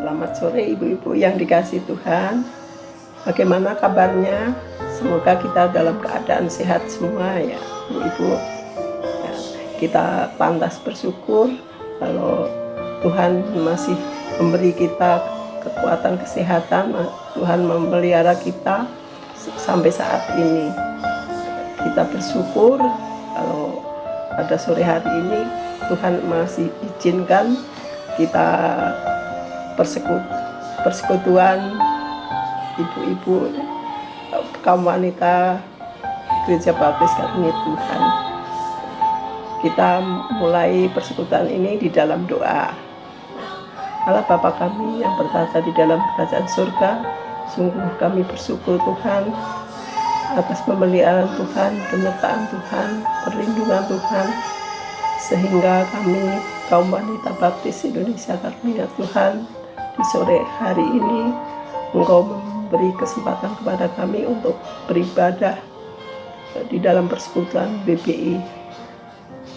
Selamat sore ibu-ibu yang dikasihi Tuhan. Bagaimana kabarnya? Semoga kita dalam keadaan sehat semua ya ibu-ibu. Ya, kita pantas bersyukur kalau Tuhan masih memberi kita kekuatan kesehatan. Tuhan memelihara kita sampai saat ini. Kita bersyukur kalau pada sore hari ini Tuhan masih izinkan kita persekutuan ibu-ibu kaum wanita Gereja Baptis Karunia Tuhan. Kita mulai persekutuan ini di dalam doa. Allah Bapa kami yang bertata di dalam kerajaan surga, sungguh kami bersyukur Tuhan atas pemeliharaan Tuhan, penyertaan Tuhan, perlindungan Tuhan, sehingga kami kaum wanita Baptis Indonesia Karunia Tuhan di sore hari ini Engkau memberi kesempatan kepada kami untuk beribadah di dalam persekutuan BBI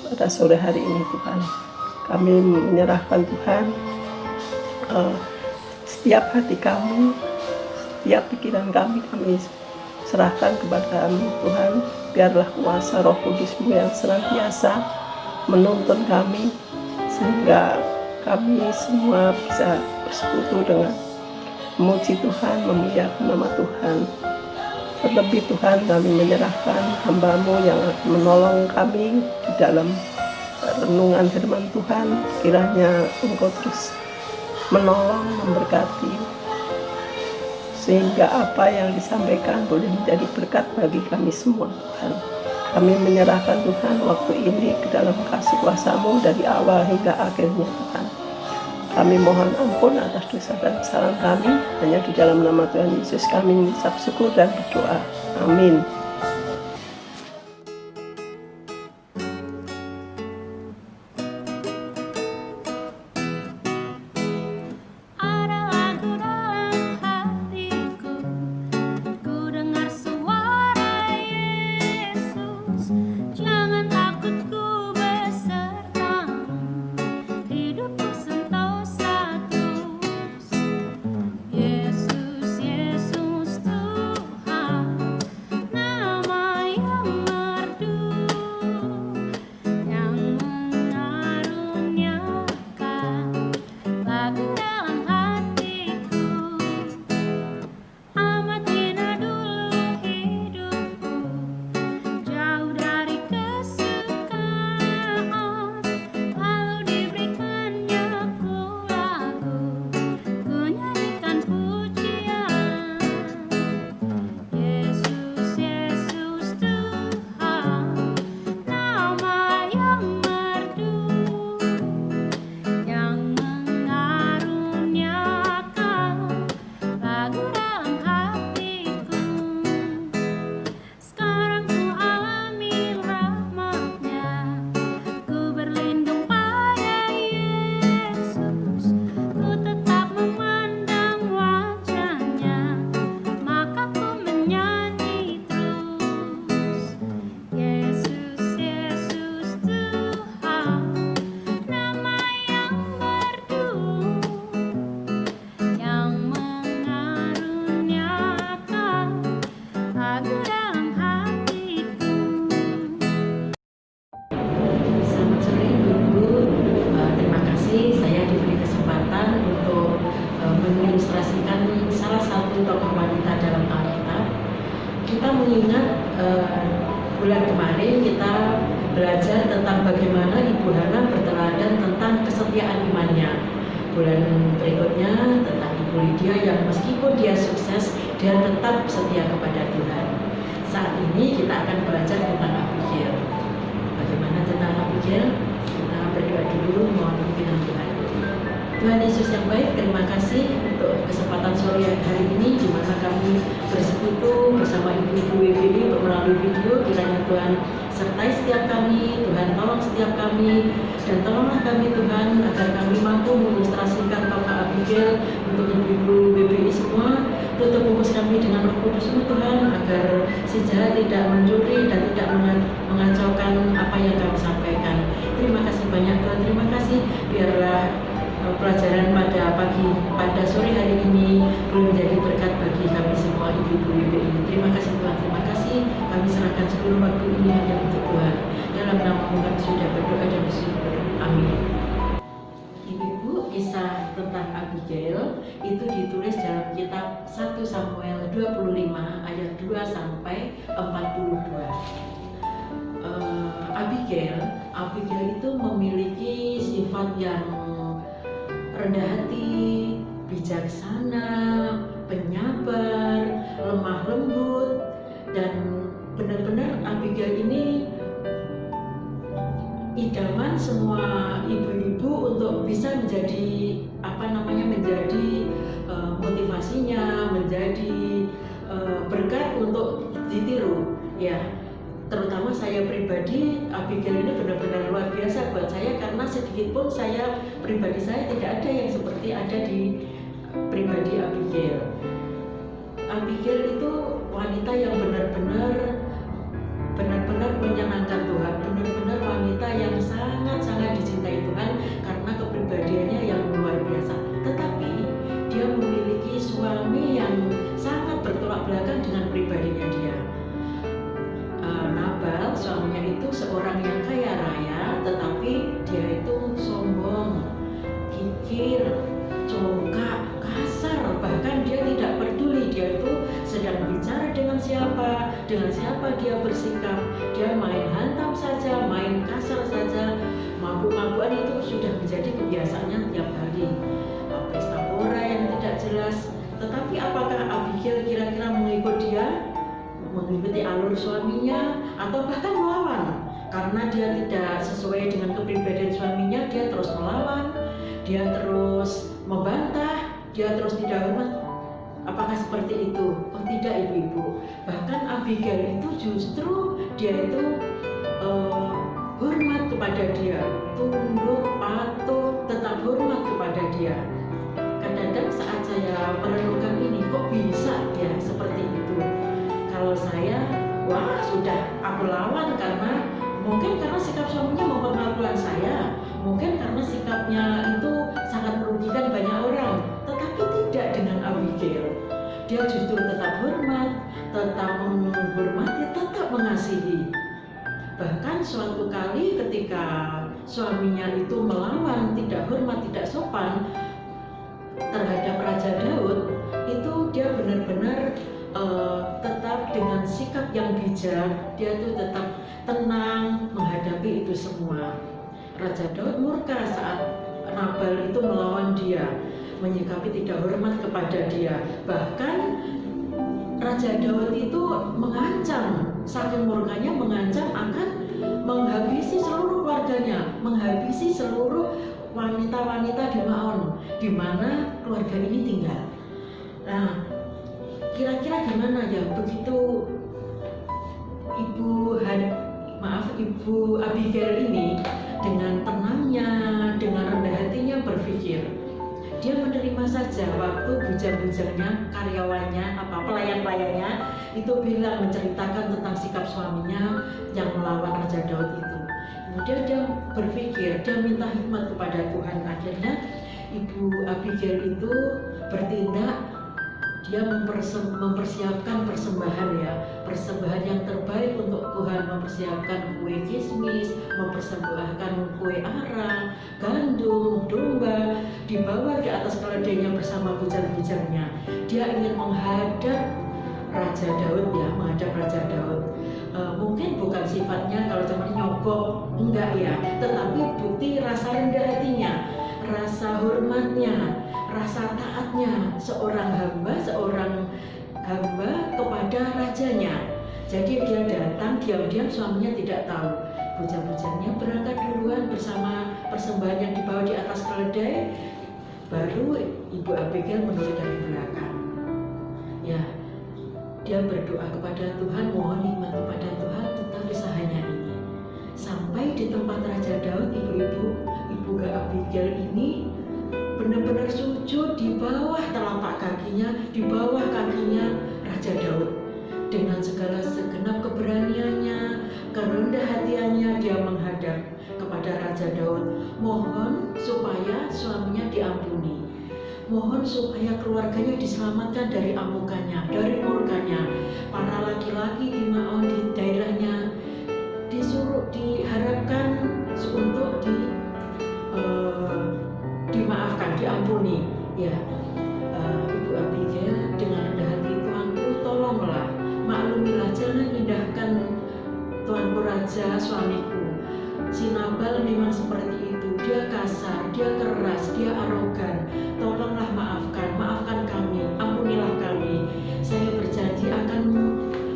pada sore hari ini Tuhan. Kami menyerahkan Tuhan setiap hati kami, setiap pikiran kami serahkan kepada-Mu Tuhan. Biarlah kuasa Roh Kudus-Mu yang senantiasa menuntun kami sehingga kami semua bisa bersekutu dengan memuji Tuhan, memuliakan nama Tuhan. Terlebih Tuhan, kami menyerahkan hamba-Mu yang akan menolong kami di dalam renungan firman Tuhan. Kiranya Engkau terus menolong, memberkati, sehingga apa yang disampaikan boleh menjadi berkat bagi kami semua Tuhan. Kami menyerahkan Tuhan waktu ini ke dalam kasih kuasa-Mu dari awal hingga akhirnya Tuhan. Kami mohon ampun atas dosa dan kesalahan kami. Hanya di dalam nama Tuhan Yesus kami mengucap syukur dan berdoa. Amin. Kita mengingat bulan kemarin kita belajar tentang bagaimana Ibu Hana berteladan tentang kesetiaan imannya. Bulan berikutnya tentang Ibu Lydia yang meskipun dia sukses, dia tetap setia kepada Tuhan. Saat ini kita akan belajar tentang Abigail. Bagaimana tentang Abigail? Kita berdoa dulu, mohon pimpinan Tuhan. Tuhan Yesus yang baik, terima kasih untuk kesempatan sore hari ini di mana kami bersekutu bersama ibu-ibu WBI melalui video. Kiranya Tuhan sertai setiap kami, Tuhan tolong setiap kami, dan tolonglah kami Tuhan agar kami mampu mengilustrasikan Bapak Abigail untuk ibu-ibu WBI semua. Tutup bungkus kami dengan Roh Kudus-Mu Tuhan, agar si jahat tidak mencuri dan tidak mengacaukan apa yang kami sampaikan. Terima kasih banyak Tuhan, terima kasih. Biarlah pelajaran pada sore hari ini belum menjadi berkat bagi kami semua ibu-ibu ini. Terima kasih Tuhan, terima kasih. Kami serahkan seluruh waktu ini hanya untuk Tuhan. Dalam nama-Mu kami sudah berdoa dan bersyukur. Amin. Ibu-ibu, kisah tentang Abigail itu ditulis dalam kitab 1 Samuel 25 ayat 2 sampai 42. Abigail itu memiliki sifat yang rendah hati, bijaksana, penyabar, lemah lembut, dan benar-benar Abigail ini idaman semua ibu-ibu untuk bisa menjadi motivasinya, menjadi berkat untuk ditiru ya. Terutama saya pribadi, Abigail ini benar-benar luar biasa buat saya, karena sedikit pun pribadi saya tidak ada yang seperti ada di pribadi Abigail. Abigail itu wanita yang benar-benar menyenangkan Tuhan, benar-benar wanita yang sangat-sangat dicintai Tuhan karena kepribadiannya yang luar biasa. Tetapi dia memiliki suami yang sangat bertolak belakang dengan pribadinya dia. Nabal, suaminya itu seorang yang kaya raya, tetapi dia itu sombong, kikir, congkak, kasar, bahkan dia tidak peduli dia itu sedang bicara dengan siapa dia bersikap, dia main hantam saja, main kasar saja, mabuk-mabukan itu sudah menjadi kebiasaannya tiap hari. Pesta pora yang tidak jelas. Tetapi apakah Abigail kira-kira mengikuti alur suaminya atau bahkan melawan? Karena dia tidak sesuai dengan kepribadian suaminya, dia terus melawan, dia terus membantah, dia terus tidak hormat. Apakah seperti itu? Oh tidak, ibu-ibu. Bahkan Abigail itu justru dia itu hormat kepada dia, tunduk, patuh, tetap hormat kepada dia. Kadang-kadang saat saya merenungkan ini, kok bisa ya seperti itu? Kalau saya, sudah aku lawan mungkin karena sikap suaminya mempermalukan saya, mungkin karena sikapnya itu sangat merugikan banyak orang. Tetapi tidak dengan Abigail. Dia justru tetap hormat, tetap menghormati, tetap mengasihi. Bahkan suatu kali ketika suaminya itu melawan, tidak hormat, tidak sopan terhadap Raja Daud, itu dia benar-benar tetap dengan sikap yang bijak, dia itu tetap tenang menghadapi itu semua. Raja Daud murka saat Nabal itu melawan dia, menyikapi tidak hormat kepada dia. Bahkan Raja Daud itu mengancam, saking murkanya mengancam akan menghabisi seluruh keluarganya, menghabisi seluruh wanita-wanita di Maon, di mana keluarga ini tinggal. Nah, kira-kira gimana ya begitu Ibu Abigail ini dengan tenangnya, dengan rendah hatinya berpikir, dia menerima saja waktu bujang-bujangnya, karyawannya, pelayan-pelayannya itu bilang, menceritakan tentang sikap suaminya yang melawan Raja Daud itu. Kemudian dia berpikir, dia minta hikmat kepada Tuhan. Akhirnya Ibu Abigail itu bertindak, dia mempersiapkan persembahan yang terbaik untuk Tuhan, mempersiapkan kue kismis, mempersembahkan kue arang, gandum, domba, dibawa di atas keledainya bersama bujang-bujangnya. Dia ingin menghadap Raja Daud mungkin bukan sifatnya kalau cuma nyogok, enggak ya, tetapi bukti rasa rendah hatinya, rasa hormatnya, rasa taatnya seorang hamba kepada rajanya. Jadi dia datang diam-diam, suaminya tidak tahu. Bujang-bujangnya berangkat duluan bersama persembahan yang dibawa di atas keledai, baru Ibu Abigail menurut dari belakang. Ya, dia berdoa kepada Tuhan, mohon hikmat kepada Tuhan tentang usahanya ini. Sampai di tempat Raja Daud, Ibu Abigail ini benar-benar sujud di bawah telapak kakinya, di bawah kakinya Raja Daud. dengan segala segenap keberaniannya, kerendah hatiannya, dia menghadap kepada Raja Daud, mohon supaya suaminya diampuni, mohon supaya keluarganya diselamatkan dari amukannya, dari murkanya. Para laki-laki di Maon, di daerahnya, diharapkan untuk dimaafkan, diampuni. Ya, Ibu Abigail dengan rendah hati, Tuanku tolonglah, maklumilah, jangan indahkan Tuanku Raja suamiku. Si Nabal memang seperti itu, dia kasar, dia keras, dia arogan. Tolonglah maafkan kami, ampunilah kami. Saya berjanji akan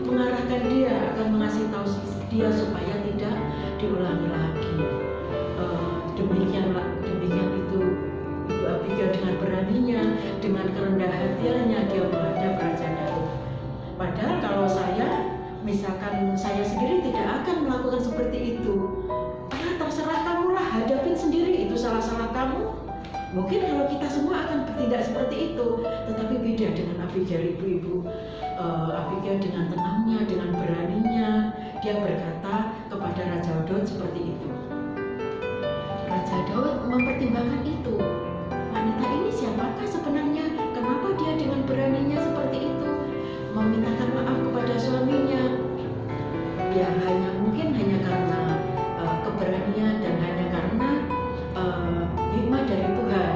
mengarahkan dia, akan mengasih tahu dia supaya tidak diulangi lagi. Demikian itu Ibu Abigail dengan beraninya, dengan kerendah hatiannya dia menghadap Raja Daud. Padahal kalau misalkan saya sendiri tidak akan melakukan seperti itu. Terserah kamulah, hadapin sendiri, itu salah-salah kamu. Mungkin kalau kita semua akan bertindak seperti itu, tetapi beda dengan Abigail, ibu-ibu. Abigail dengan tenangnya, dengan beraninya, dia berkata kepada Raja Daud seperti itu. Raja Daud mempertimbangkan itu. Wanita ini siapakah sebenarnya? Kenapa dia dengan beraninya seperti itu memintakan maaf kepada suaminya? Ya mungkin hanya karena keberanian dan hanya karena hikmat dari Tuhan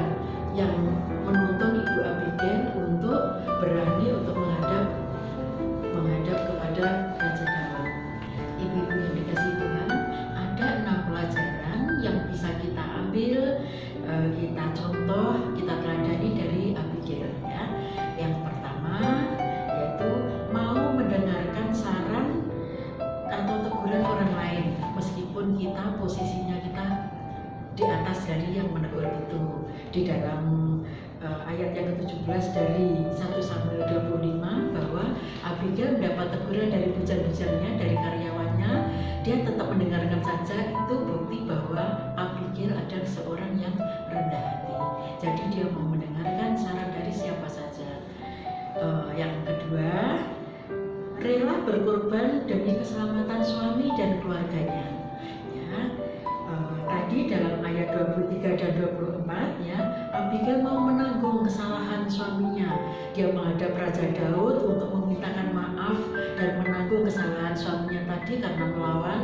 yang menuntun Ibu Abigail untuk berani untuk menghadap kepada Raja Daud. Ibu-ibu yang dikasihi Tuhan, ada 6 pelajaran yang bisa kita ambil, kita contoh, kita teladani dari Abigail. Ya. Yang pertama yaitu mau mendengarkan saran atau teguran orang lain, meskipun posisinya kita di atas dari yang menegur itu. Di dalam ayat yang ke-17 dari 1 Samuel 25 bahwa Abigail mendapat teguran dari bujan-bujannya, dari karyawannya, dia tetap mendengarkan saja. Itu bukti bahwa Abigail adalah seorang yang rendah hati. Jadi dia mau mendengarkan saran dari siapa saja. Yang kedua, rela berkorban demi keselamatan suami dan keluarganya. Ya, tadi dalam ayat 23 dan 24 ya, Abigail mau menanggung kesalahan suaminya. Dia menghadap Raja Daud untuk memintakan maaf dan menanggung kesalahan suaminya tadi karena melawan.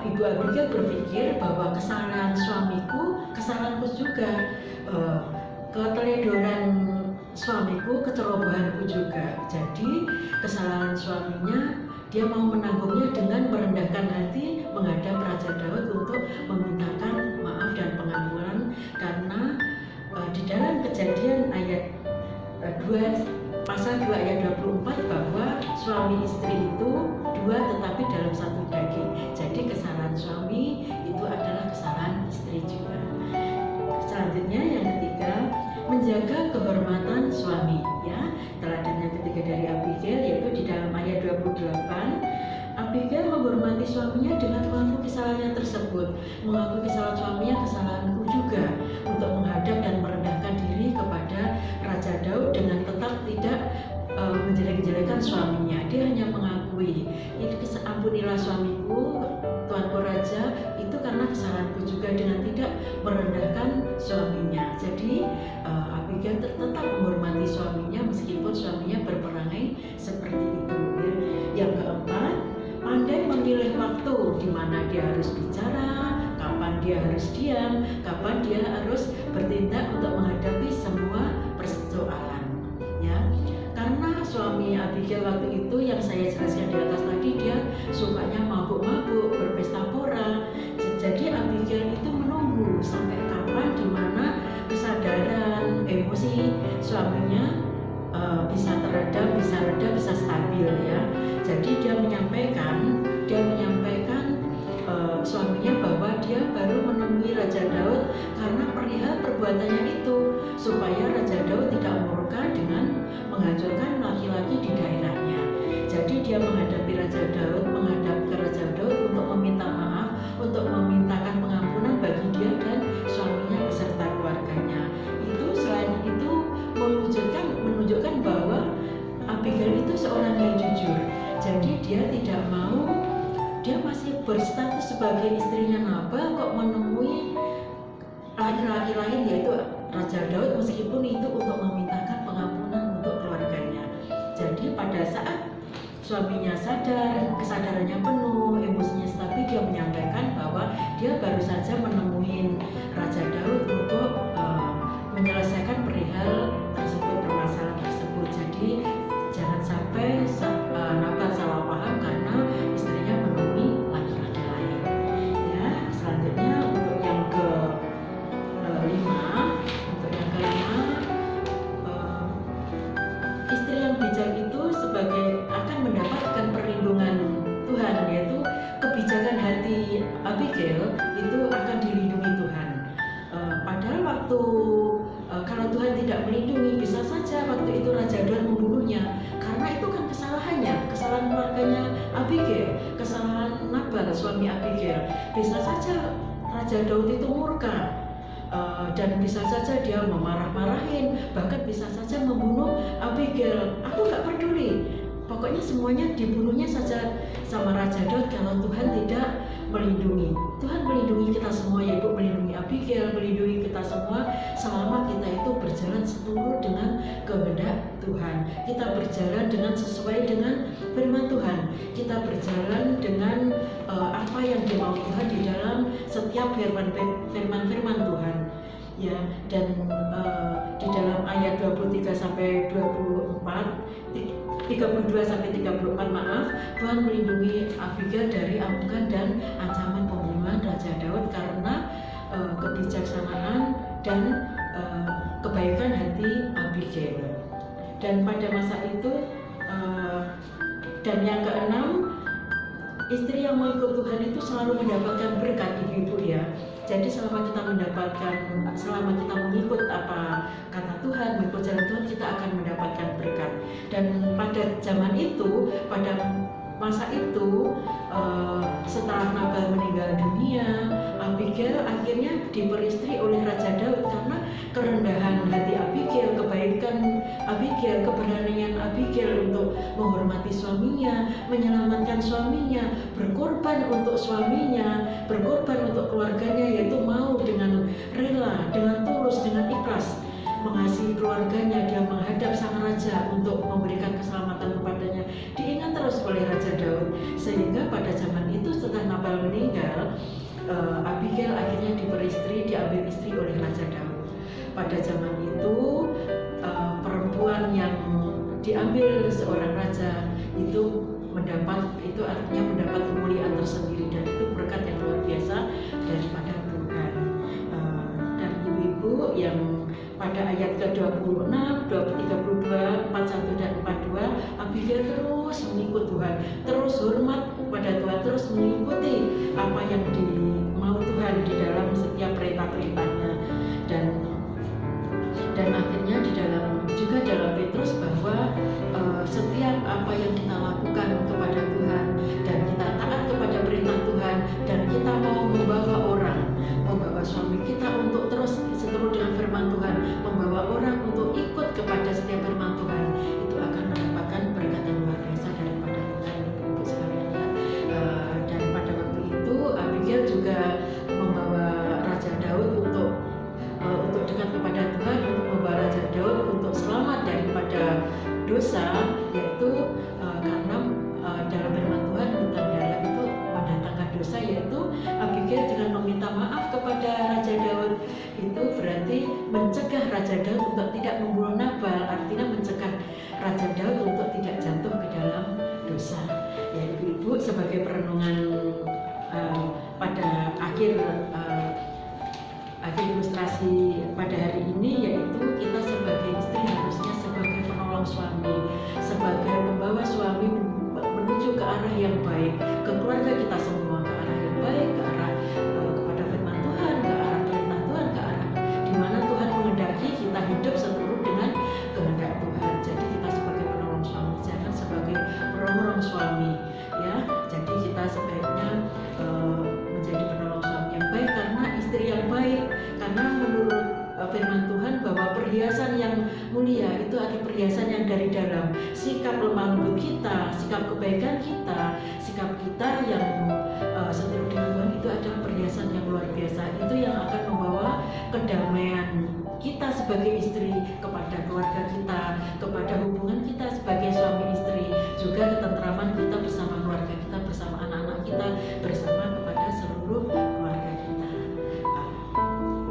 Ibu Abigail berpikir bahwa kesalahan suamiku, kesalahanku juga, keteledoran suamiku, kecerobohanku juga. Jadi kesalahan suaminya dia mau menanggungnya dengan merendahkan hati menghadap Raja Daud untuk memintakan maaf dan pengampunan, karena di dalam Kejadian ayat 2 pasal 2 ayat 24 bahwa suami istri itu dua tetapi dalam satu daging. Jadi kesalahan suami itu adalah kesalahan istri juga. Selanjutnya yang ketiga, menjaga kehormatan suami. Ya, teladan yang ketiga dari Abigail yaitu di dalam ayat 28, Abigail menghormati suaminya dengan mengakui kesalahannya tersebut, mengakui kesalahan suaminya, kesalahanku juga, untuk menghadap dan merendahkan diri kepada Raja Daud dengan tetap tidak menjelek-jelekan suaminya. Dia hanya mengakui, ini ampunilah suamiku, Tuanku Raja, itu karena kesalahanku juga, dengan tidak merendahkan suaminya. Jadi Abigail tetap menghormati suaminya meskipun suaminya berperangai seperti itu. Ya. Yang keempat, pandai memilih waktu di mana dia harus bicara, kapan dia harus diam, kapan dia harus bertindak untuk menghadapi semua persoalan. Ya. Karena suami Abigail waktu itu yang saya jelaskan di atas tadi, dia sukanya mabuk-mabuk, berpesta pora. Jadi Abigail itu menunggu sampai kapan di mana kesadaran emosi suaminya bisa teredam, bisa reda, bisa stabil ya. Jadi dia menyampaikan suaminya bahwa dia baru menemui Raja Daud karena perihal perbuatannya itu, supaya Raja Daud tidak murka dengan menghancurkan laki-laki di daerahnya. Jadi dia menghadap ke Raja Daud untuk meminta maaf, untuk memintakan pengampunan bagi dia dan suaminya beserta keluarganya. Itu selain itu menunjukkan bahwa berstatus sebagai istrinya Nabal kok menemui laki-laki lain, yaitu Raja Daud, meskipun itu untuk memintakan pengampunan untuk keluarganya. Jadi pada saat suaminya sadar, kesadarannya penuh, emosinya stabil, dia menyampaikan bahwa dia baru saja menemui Raja Daud untuk menyelesaikan perihal tersebut, permasalahan tersebut. Jadi jangan sampai Nabal salah paham karena istrinya menemui laki-laki lain. Ya, selanjutnya untuk yang kelima, istri yang bijak itu akan mendapatkan perlindungan Tuhan, yaitu kebijakan hati Abigail itu akan dilindungi Tuhan. Padahal waktu kalau Tuhan tidak melindungi, bisa saja waktu itu Raja Daud membunuhnya, karena itu kan kesalahan keluarganya Abigail, kesalahan Nabal suami Abigail. Bisa saja Raja Daud itu murka, dan bisa saja dia memarah-marahin, bahkan bisa saja membunuh Abigail. Aku nggak peduli, pokoknya semuanya dibunuhnya saja sama Raja Daud kalau Tuhan tidak melindungi. Tuhan melindungi kita semua, yaitu melindungi Abigail, melindungi kita semua selama kita itu berjalan seturut dengan kehendak Tuhan. Kita berjalan dengan sesuai dengan firman Tuhan. Kita berjalan dengan apa yang dimau Tuhan di dalam setiap firman Tuhan. Ya, dan di dalam ayat 23 sampai 24, 32 sampai 34 maaf, Tuhan melindungi Abigail dari amukan dan ancaman pembunuhan Raja Daud karena kebijaksanaan dan kebaikan hati Abigail. Dan pada masa itu, dan yang keenam, istri yang mengikut Tuhan itu selalu mendapatkan berkat, ibu-ibu ya. Jadi selama kita mengikut apa kata Tuhan, mengikut jalan Tuhan, kita akan mendapatkan berkat. Dan pada zaman itu, pada masa itu, setelah Nabal meninggal dunia, Abigail akhirnya diperistri oleh Raja Daud karena kerendahan hati Abigail, kebaikan Abigail, keberanian Abigail untuk menghormati suaminya, menyelamatkan suaminya, berkorban untuk suaminya, berkorban untuk keluarganya, yaitu mau dengan rela, dengan tulus, dengan ikhlas mengasihi keluarganya. Dia menghadap sang raja untuk memberikan keselamatan kepadanya, diingat terus oleh Raja Daud. Sehingga pada zaman itu setelah Nabal meninggal, Abigail akhirnya diambil istri oleh Raja Daud. Pada zaman itu perempuan yang diambil seorang raja itu artinya mendapat kemuliaan tersendiri, dan itu berkat yang luar biasa daripada Tuhan. Dan ibu-ibu yang pada ayat ke-26, 32, 41 dan 42, Abigail terus mengikut Tuhan, terus hormat kepada Tuhan, terus mengikuti apa yang dimau Tuhan di dalam setiap perintah-perintahnya. Dan akhirnya juga dalam Petrus bahwa setiap apa yang kita lakukan kepada Tuhan dan kita taat kepada perintah Tuhan, dan kita mau membawa suami kita untuk terus seturut dengan firman Tuhan, membawa orang untuk ikut kepada setiap firman Tuhan, itu akan mendapatkan berkat yang luar biasa daripada Tuhan, ibu-ibu sekalian. Dan pada waktu itu Abigail juga membawa Raja Daud untuk dekat kepada Tuhan, untuk membawa Raja Daud untuk selamat daripada dosa, yaitu karena dalam firman Tuhan hutan darah itu mendatangkan dosa, yaitu Abigail dengan meminta maaf kepada Raja Daud itu berarti mencegah Raja Daud untuk tidak membunuh Nabal, artinya mencegah Raja Daud untuk tidak jatuh ke dalam dosa. Ya ibu-ibu, sebagai perenungan pada akhir ilustrasi pada hari ini, yaitu kita sebagai istri harusnya sebagai penolong suami, sebagai pembawa suami menuju ke arah yang baik, ke keluarga kita semua, ke arah yang baik, ke arah kepada firman Tuhan, ke arah perintah Tuhan, ke arah di mana Tuhan menghendaki kita hidup seturut dengan kehendak Tuhan. Jadi kita sebagai penolong suami, jangan sebagai perongrong suami, ya. Jadi kita sebaiknya menjadi penolong suami yang baik, karena istri yang baik, karena menurut firman Tuhan bahwa perhiasan yang mulia itu ada perhiasan yang dari dalam. Sikap lemah lembut kita, sikap kebaikan kita, sikap kita yang seteru dengan Tuhan itu adalah perhiasan yang luar biasa. Itu yang akan membawa kedamaian kita sebagai istri kepada keluarga kita, kepada hubungan kita sebagai suami istri, juga ketentraman kita bersama keluarga kita, bersama anak-anak kita, bersama kepada seluruh keluarga kita.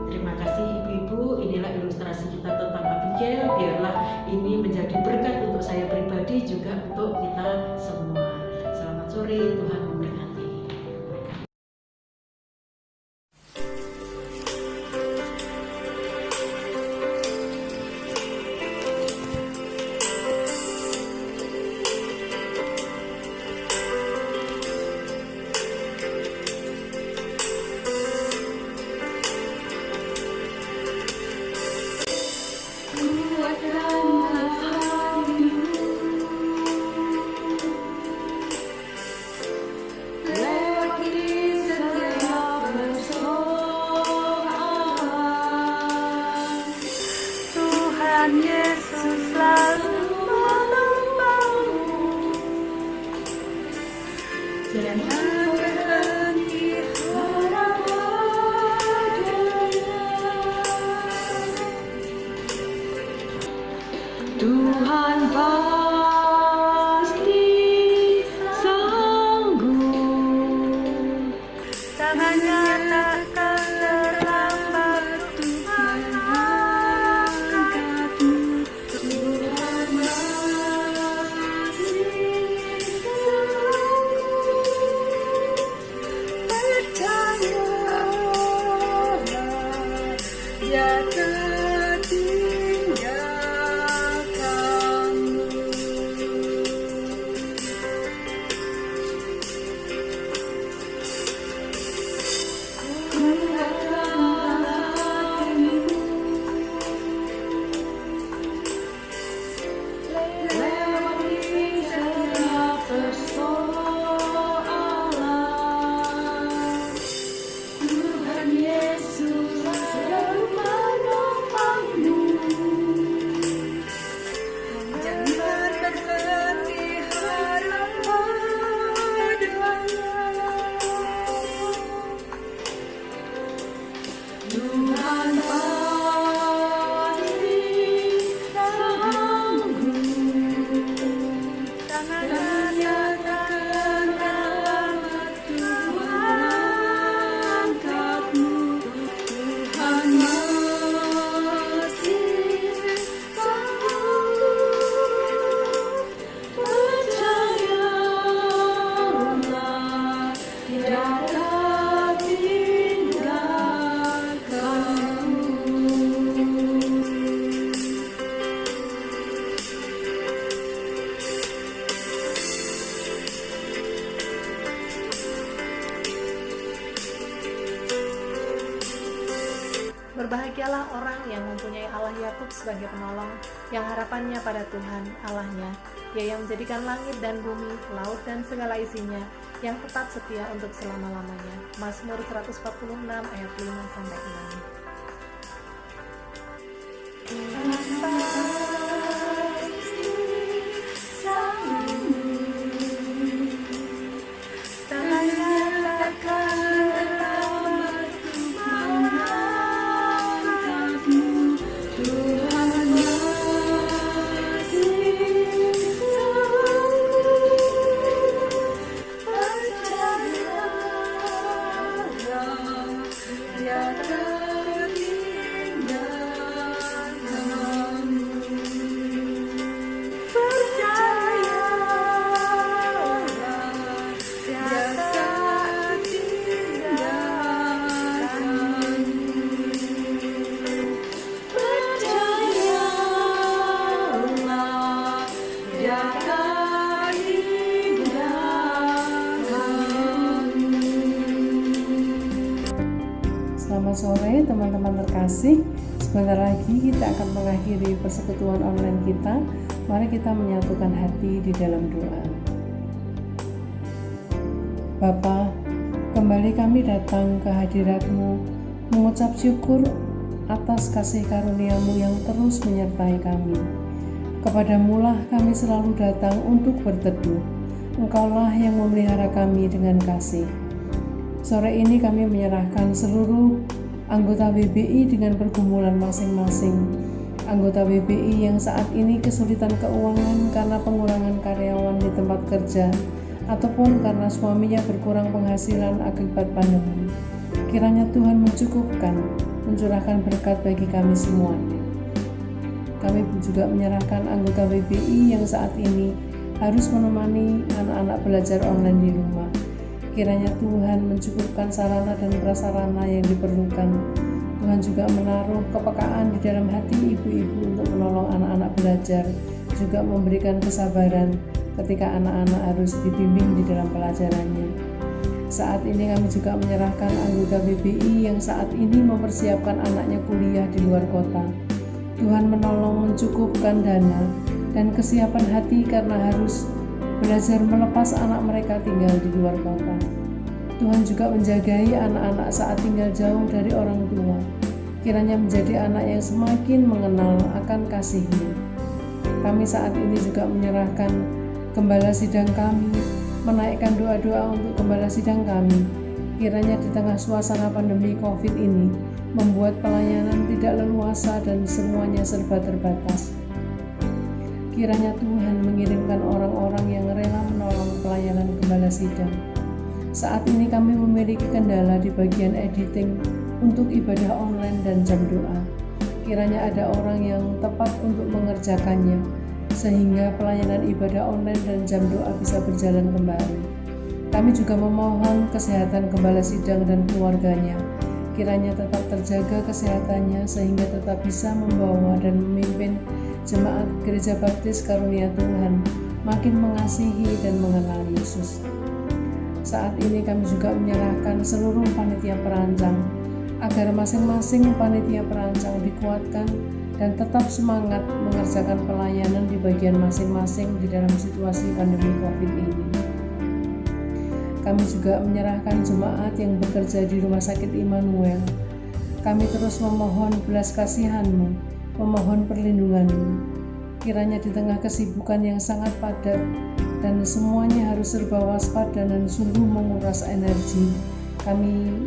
Terima kasih ibu-ibu, inilah ilustrasi kita tentang Abigail. Biarlah ini menjadi berkat untuk saya pribadi, juga untuk kita semua. Selamat sore, Tuhan memberkati. Yesus selalu menolongmu, jangan berhenti harap padanya. Tuhan pasti sanggup, tangannya takkan terlambat untuk mengangkatmu. Tuhan masih sanggup, percayalah, Dia tak tinggalkanmu. Lewati setiap persoalan, Tuhan Yesus selalu menopangmu. Jangan berhenti harap padanya. Tuhan pasti sanggup, tangannya takkan terlambat untuk mengangkatmu. Tuhan masih sanggup, percayalah, Dia tak tinggalkanmu. Berbahagialah orang yang mempunyai Allah Yakub sebagai penolong, yang harapannya pada Tuhan Allahnya, Dia yang menjadikan langit dan bumi, laut dan segala isinya, yang tetap setia untuk selama-lamanya. Mazmur 146 ayat 5-6. Selamat sore teman-teman terkasih. Sebentar lagi kita akan mengakhiri persekutuan online kita. Mari kita menyatukan hati di dalam doa. Bapa, kembali kami datang ke hadirat-Mu, mengucap syukur atas kasih karunia-Mu yang terus menyertai kami. Kepadamu-lah kami selalu datang untuk berteduh. Engkaulah yang memelihara kami dengan kasih. Sore ini kami menyerahkan seluruh anggota WBI dengan pergumulan masing-masing. Anggota WBI yang saat ini kesulitan keuangan karena pengurangan karyawan di tempat kerja ataupun karena suaminya berkurang penghasilan akibat pandemi. Kiranya Tuhan mencukupkan, mencurahkan berkat bagi kami semuanya. Kami juga menyerahkan anggota WBI yang saat ini harus menemani anak-anak belajar online di rumah. Kiranya Tuhan mencukupkan sarana dan prasarana yang diperlukan. Tuhan juga menaruh kepekaan di dalam hati ibu-ibu untuk menolong anak-anak belajar, juga memberikan kesabaran ketika anak-anak harus dibimbing di dalam pelajarannya. Saat ini kami juga menyerahkan anggota BBI yang saat ini mempersiapkan anaknya kuliah di luar kota. Tuhan menolong mencukupkan dana dan kesiapan hati karena harus belajar melepas anak mereka tinggal di luar kota. Tuhan juga menjagai anak-anak saat tinggal jauh dari orang tua. Kiranya menjadi anak yang semakin mengenal akan kasih-Mu. Kami saat ini juga menyerahkan gembala sidang kami, menaikkan doa-doa untuk gembala sidang kami. Kiranya di tengah suasana pandemi COVID ini, membuat pelayanan tidak leluasa dan semuanya serba terbatas. Kiranya Tuhan mengirimkan orang-orang yang rela menolong pelayanan gembala sidang. Saat ini kami memiliki kendala di bagian editing untuk ibadah online dan jam doa. Kiranya ada orang yang tepat untuk mengerjakannya, sehingga pelayanan ibadah online dan jam doa bisa berjalan kembali. Kami juga memohon kesehatan gembala sidang dan keluarganya. Kiranya tetap terjaga kesehatannya sehingga tetap bisa membawa dan memimpin jemaat Gereja Baptis Karunia Tuhan makin mengasihi dan mengenal Yesus. Saat ini kami juga menyerahkan seluruh panitia perancang agar masing-masing panitia perancang dikuatkan dan tetap semangat mengerjakan pelayanan di bagian masing-masing di dalam situasi pandemi COVID ini. Kami juga menyerahkan jemaat yang bekerja di Rumah Sakit Immanuel. Kami terus memohon belas kasihan-Mu, memohon perlindungan-Mu. Kiranya di tengah kesibukan yang sangat padat dan semuanya harus serba waspada dan sungguh menguras energi, kami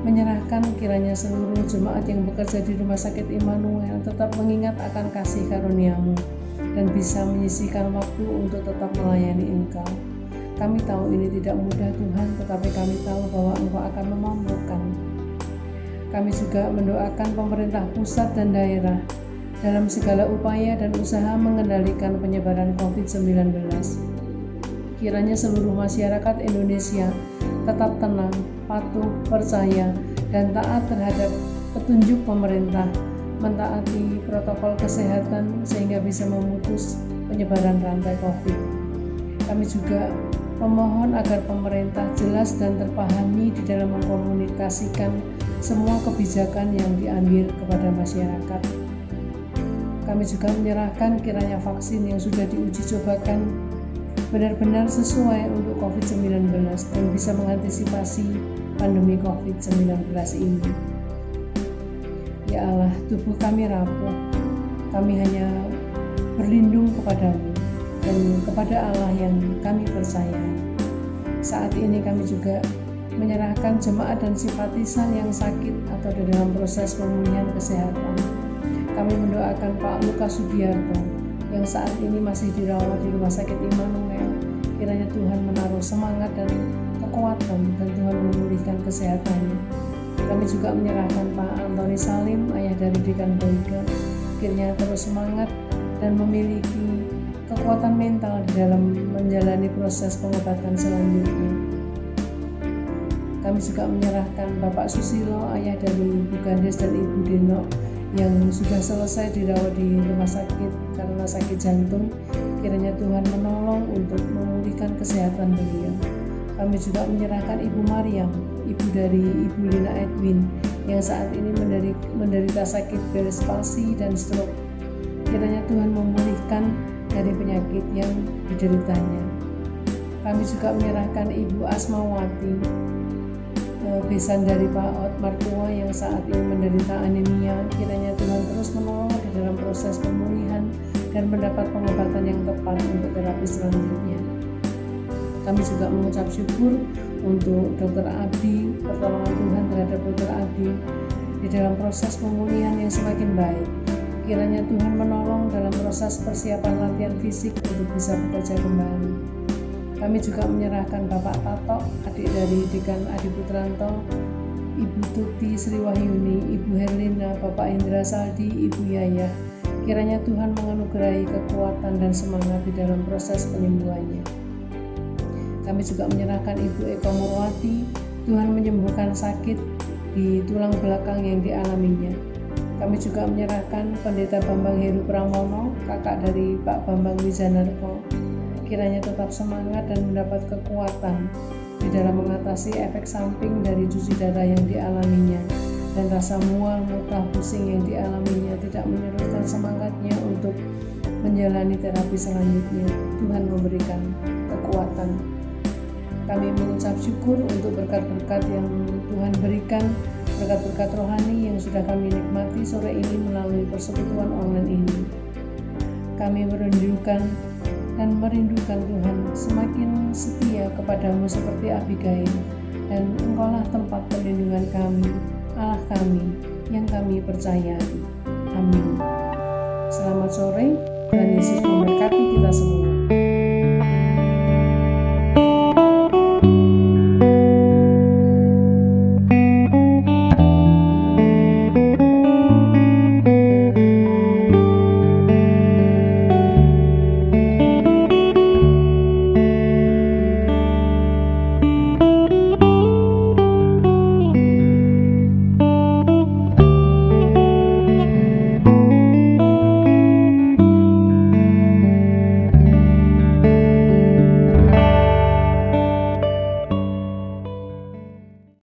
menyerahkan kiranya seluruh jemaat yang bekerja di Rumah Sakit Immanuel tetap mengingat akan kasih karunia-Mu dan bisa menyisihkan waktu untuk tetap melayani Engkau. Kami tahu ini tidak mudah Tuhan, tetapi kami tahu bahwa Engkau akan memampukan. Kami juga mendoakan pemerintah pusat dan daerah dalam segala upaya dan usaha mengendalikan penyebaran COVID-19. Kiranya seluruh masyarakat Indonesia tetap tenang, patuh, percaya, dan taat terhadap petunjuk pemerintah, mentaati protokol kesehatan sehingga bisa memutus penyebaran rantai COVID. Kami juga memohon agar pemerintah jelas dan terpahami di dalam mengkomunikasikan semua kebijakan yang diambil kepada masyarakat. Kami juga menyerahkan kiranya vaksin yang sudah diuji cobakan benar-benar sesuai untuk COVID-19 dan bisa mengantisipasi pandemi COVID-19 ini. Ya Allah, tubuh kami rapuh, kami hanya berlindung kepada-Mu dan kepada Allah yang kami percayai. Saat ini kami juga menyerahkan jemaat dan simpatisan yang sakit atau dalam proses pemulihan kesehatan. Kami mendoakan Pak Lukas Sudiarto yang saat ini masih dirawat di Rumah Sakit Immanuel. Kiranya Tuhan menaruh semangat dan kekuatan dan Tuhan memulihkan kesehatannya. Kami juga menyerahkan Pak Antoni Salim, ayah dari Dekan Boyga. Kiranya terus semangat dan memiliki kekuatan mental di dalam menjalani proses pengobatan selanjutnya. Kami juga menyerahkan Bapak Susilo, ayah dari Ibu Gandes dan Ibu Deno yang sudah selesai dirawat di rumah sakit karena sakit jantung. Kiranya Tuhan menolong untuk memulihkan kesehatan beliau. Kami juga menyerahkan Ibu Mariam, ibu dari Ibu Lina Edwin yang saat ini menderita sakit beres palsi dan stroke. Kiranya Tuhan memulihkan dari penyakit yang dideritanya. Kami juga menyerahkan Ibu Asmawati, besan dari Pak Otmar Tua yang saat ini menderita anemia. Kiranya Tuhan terus menolong di dalam proses pemulihan dan mendapat pengobatan yang tepat untuk terapi selanjutnya. Kami juga mengucap syukur untuk Dr. Abdi, pertolongan Tuhan terhadap Dr. Abdi di dalam proses pemulihan yang semakin baik. Kiranya Tuhan menolong dalam proses persiapan latihan fisik untuk bisa bekerja kembali. Kami juga menyerahkan Bapak Tato, adik dari Dekan Adi Putranto, Ibu Tuti Sri Wahyuni, Ibu Herlina, Bapak Indra Saldi, Ibu Yaya. Kiranya Tuhan menganugerahi kekuatan dan semangat di dalam proses penyembuhannya. Kami juga menyerahkan Ibu Eko Murwati, Tuhan menyembuhkan sakit di tulang belakang yang dialaminya. Kami juga menyerahkan Pendeta Bambang Heru Pramono, kakak dari Pak Bambang Wijanarko. Kiranya tetap semangat dan mendapat kekuatan di dalam mengatasi efek samping dari cuci darah yang dialaminya, dan rasa mual, muntah, pusing yang dialaminya tidak menyurutkan semangatnya untuk menjalani terapi selanjutnya. Tuhan memberikan kekuatan. Kami mengucap syukur untuk berkat-berkat yang Tuhan berikan, berkat-berkat rohani yang sudah kami nikmati sore ini melalui persekutuan online ini. Kami merindukan Tuhan semakin setia kepadamu seperti Abigail, dan Engkaulah tempat perlindungan kami, Allah kami yang kami percayai. Amin. Selamat sore, Tuhan Yesus